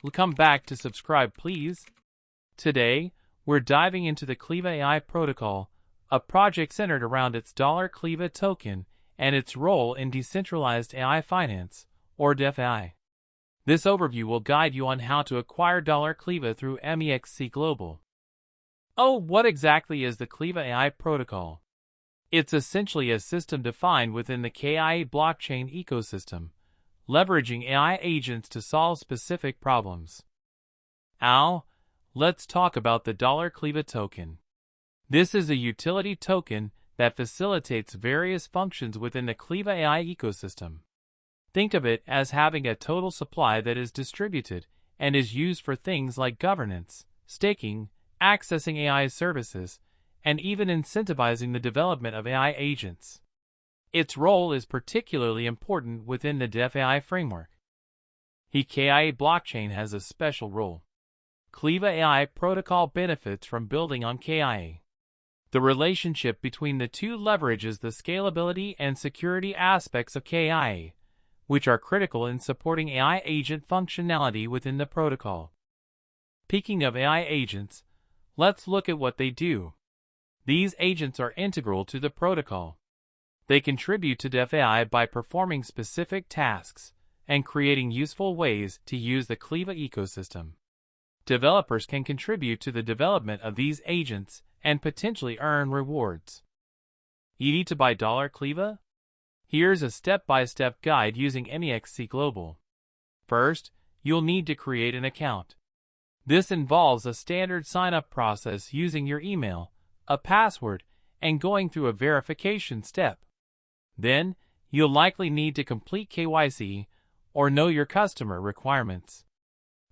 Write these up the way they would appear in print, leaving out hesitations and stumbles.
Come back to subscribe, please. Today, we're diving into the KLEVA AI protocol, a project centered around its $KLEVA token and its role in decentralized AI finance, or DeFi. This overview will guide you on how to acquire KLEVA through MEXC Global. Oh, what exactly is the KLEVA AI protocol? It's essentially a system defined within the KI blockchain ecosystem, leveraging AI agents to solve specific problems. Now, let's talk about the KLEVA token. This is a utility token that facilitates various functions within the KLEVA AI ecosystem. Think of it as having a total supply that is distributed and is used for things like governance, staking, accessing AI services, and even incentivizing the development of AI agents. Its role is particularly important within the DeFi framework. The KI blockchain has a special role. KLEVA AI protocol benefits from building on KI. The relationship between the two leverages the scalability and security aspects of KI, which are critical in supporting AI agent functionality within the protocol. Speaking of AI agents, let's look at what they do. These agents are integral to the protocol. They contribute to DeFi by performing specific tasks and creating useful ways to use the KLEVA ecosystem. Developers can contribute to the development of these agents and potentially earn rewards. You need to buy KLEVA? Here's a step-by-step guide using MEXC Global. First, you'll need to create an account. This involves a standard sign-up process using your email, a password, and going through a verification step. Then, you'll likely need to complete KYC or Know Your Customer requirements.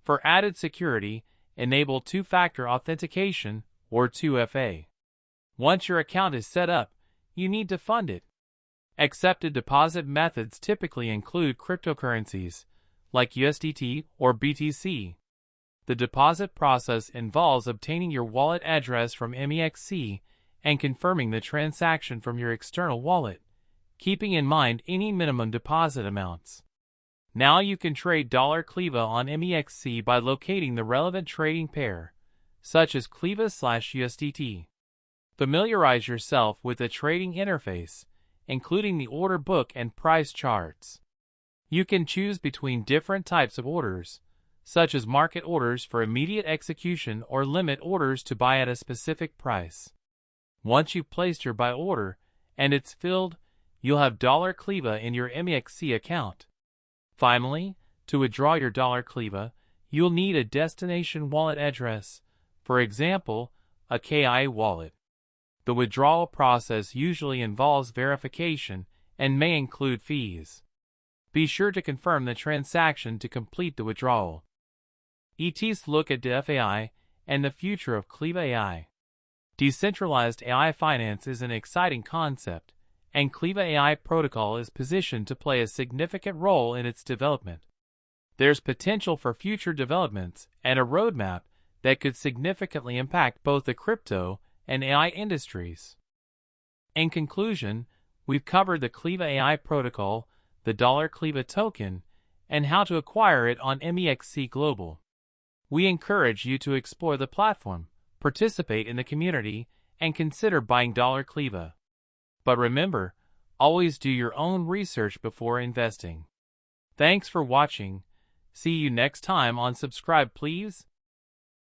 For added security, enable two-factor authentication or 2FA. Once your account is set up, you need to fund it. Accepted deposit methods typically include cryptocurrencies, like USDT or BTC. The deposit process involves obtaining your wallet address from MEXC and confirming the transaction from your external wallet, keeping in mind any minimum deposit amounts. Now you can trade KLEVA on MEXC by locating the relevant trading pair, such as KLEVA/USDT. Familiarize yourself with the trading interface, including the order book and price charts. You can choose between different types of orders, such as market orders for immediate execution or limit orders to buy at a specific price. Once you've placed your buy order and it's filled, you'll have KLEVA in your MEXC account. Finally, to withdraw your KLEVA, you'll need a destination wallet address, for example, a KI wallet. The withdrawal process usually involves verification and may include fees. Be sure to confirm the transaction to complete the withdrawal. ET's look at DeFi and the future of KLEVA AI. Decentralized AI finance is an exciting concept, and KLEVA AI protocol is positioned to play a significant role in its development. There's potential for future developments and a roadmap that could significantly impact both the crypto and AI industries. In conclusion, we've covered the KLEVA AI protocol, the KLEVA token, and how to acquire it on MEXC Global. We encourage you to explore the platform, participate in the community, and consider buying KLEVA. But remember, always do your own research before investing. Thanks for watching. See you next time on Subscribe Please.